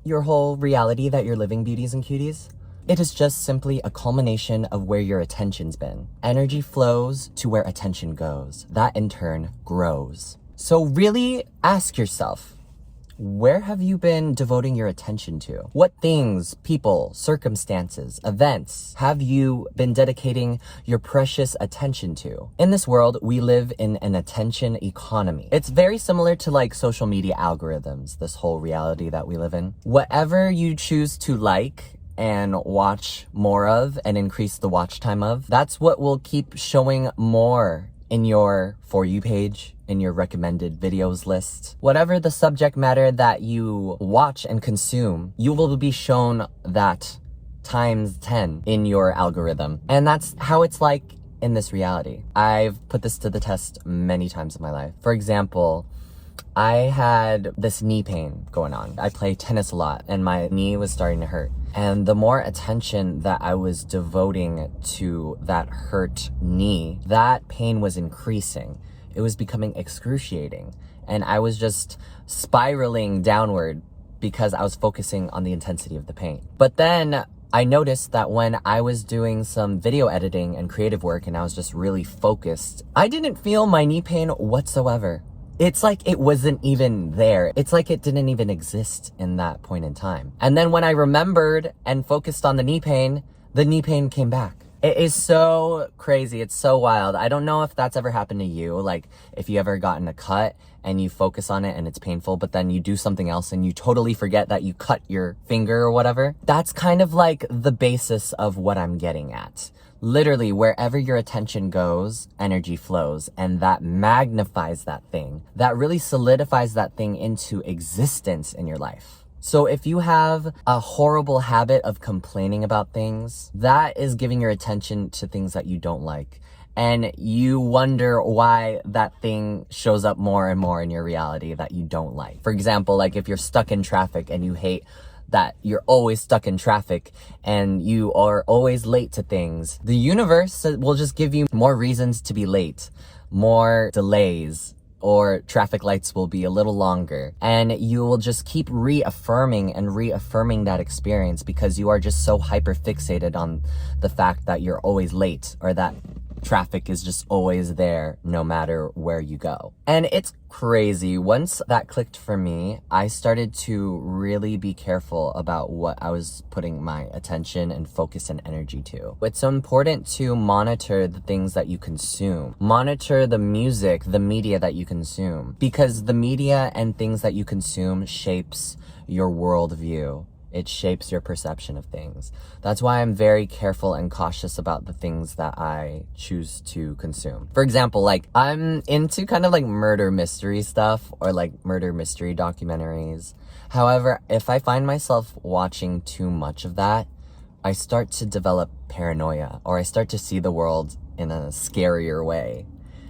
your whole reality that you're living, beauties and cuties? It is just simply a culmination of where your attention's been. Energy flows to where attention goes. That in turn grows. So really ask yourself, where have you been devoting your attention to? What things, people, circumstances, events have you been dedicating your precious attention to? In this world, we live in an attention economy. It's very similar to like social media algorithms, this whole reality that we live in. Whatever you choose to like and watch more of and increase the watch time of, that's what will keep showing more in your For You page, in your recommended videos list. Whatever the subject matter that you watch and consume, you will be shown that times 10 in your algorithm. And that's how it's like in this reality. I've put this to the test many times in my life. For example, I had this knee pain going on. I play tennis a lot and my knee was starting to hurt. And the more attention that I was devoting to that hurt knee, that pain was increasing. It was becoming excruciating. And I was just spiraling downward because I was focusing on the intensity of the pain. But then I noticed that when I was doing some video editing and creative work and I was just really focused, I didn't feel my knee pain whatsoever. It's like it wasn't even there. It's like it didn't even exist in that point in time. And then when I remembered and focused on the knee pain came back. It is so crazy. It's so wild. I don't know if that's ever happened to you. Like if you ever gotten a cut and you focus on it and it's painful, but then you do something else and you totally forget that you cut your finger or whatever. That's kind of like the basis of what I'm getting at. Literally, wherever your attention goes, energy flows, and that magnifies that thing. That really solidifies that thing into existence in your life. So if you have a horrible habit of complaining about things, that is giving your attention to things that you don't like. And you wonder why that thing shows up more and more in your reality that you don't like. For example, like if you're stuck in traffic and you hate that you're always stuck in traffic and you are always late to things, the universe will just give you more reasons to be late, more delays, or traffic lights will be a little longer. And you will just keep reaffirming and reaffirming that experience because you are just so hyper fixated on the fact that you're always late or that traffic is just always there no matter where you go. And it's crazy. Once that clicked for me, I started to really be careful about what I was putting my attention and focus and energy to. It's important to monitor the things that you consume. Monitor the music, the media that you consume, because the media and things that you consume shapes your worldview. It shapes your perception of things. That's why I'm very careful and cautious about the things that I choose to consume. For example, like I'm into kind of like murder mystery stuff or like murder mystery documentaries. However, if I find myself watching too much of that, I start to develop paranoia or I start to see the world in a scarier way.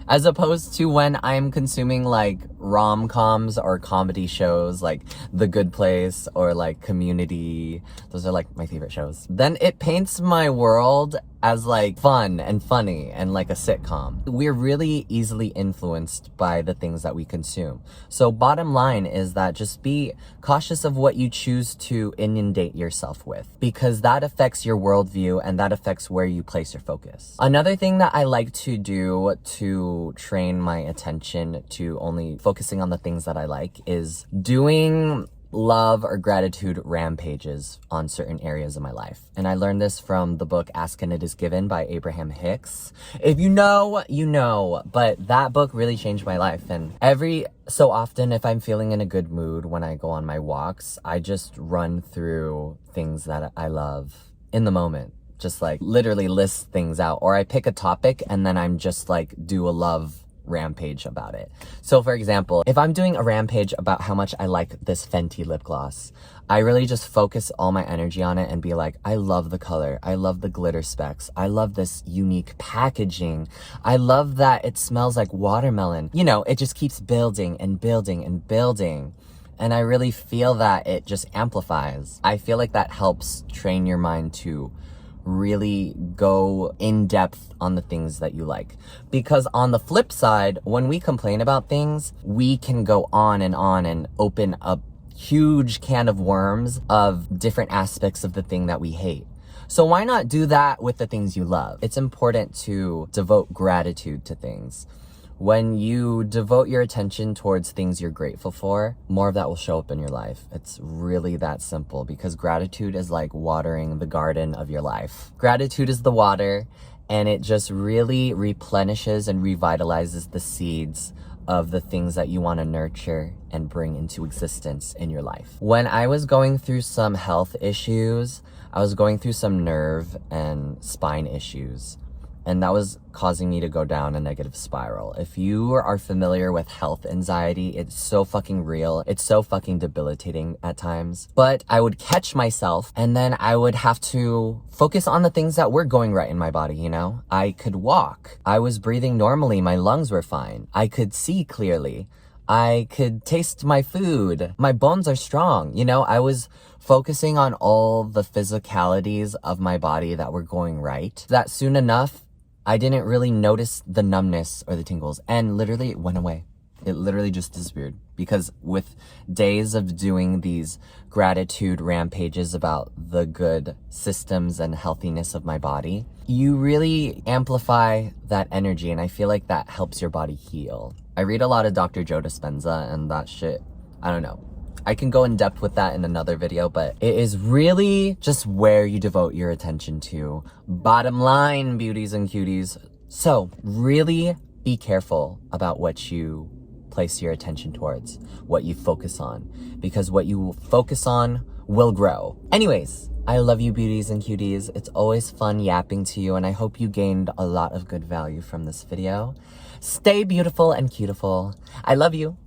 As opposed to when I'm consuming like rom-coms or comedy shows like The Good Place or like Community. Those are like my favorite shows. Then it paints my world as like fun and funny and like a sitcom. We're really easily influenced by the things that we consume. So bottom line is that just be cautious of what you choose to inundate yourself with, because that affects your worldview and that affects where you place your focus. Another thing that I like to do to train my attention to only focusing on the things that I like is doing love or gratitude rampages on certain areas of my life. And I learned this from the book Ask and It Is Given by Abraham Hicks. If you know, you know, but that book really changed my life. And every so often, if I'm feeling in a good mood when I go on my walks, I just run through things that I love in the moment. Just like literally list things out, or I pick a topic and then I'm just like do a love rampage about it. So for example, if I'm doing a rampage about how much I like this Fenty lip gloss, I really just focus all my energy on it and be like, I love the color. I love the glitter specks. I love this unique packaging. I love that it smells like watermelon. You know, it just keeps building and building and building. And I really feel that it just amplifies. I feel like that helps train your mind to really go in depth on the things that you like. Because on the flip side, when we complain about things, we can go on and open up huge can of worms of different aspects of the thing that we hate. So why not do that with the things you love? It's important to devote gratitude to things. When you devote your attention towards things you're grateful for, more of that will show up in your life. It's really that simple, because gratitude is like watering the garden of your life. Gratitude is the water, and it just really replenishes and revitalizes the seeds of the things that you want to nurture and bring into existence in your life. When I was going through some health issues, I was going through some nerve and spine issues, and that was causing me to go down a negative spiral. If you are familiar with health anxiety, it's so fucking real. It's so fucking debilitating at times. But I would catch myself, and then I would have to focus on the things that were going right in my body, you know? I could walk. I was breathing normally. My lungs were fine. I could see clearly. I could taste my food. My bones are strong. You know, I was focusing on all the physicalities of my body that were going right. That soon enough, I didn't really notice the numbness or the tingles, and literally it went away. It literally just disappeared, because with days of doing these gratitude rampages about the good systems and healthiness of my body, you really amplify that energy, and I feel like that helps your body heal. I read a lot of Dr. Joe Dispenza, and that shit, I don't know. I can go in depth with that in another video, but it is really just where you devote your attention to. Bottom line, beauties and cuties. So really be careful about what you place your attention towards, what you focus on, because what you focus on will grow. Anyways, I love you, beauties and cuties. It's always fun yapping to you, and I hope you gained a lot of good value from this video. Stay beautiful and cutiful. I love you.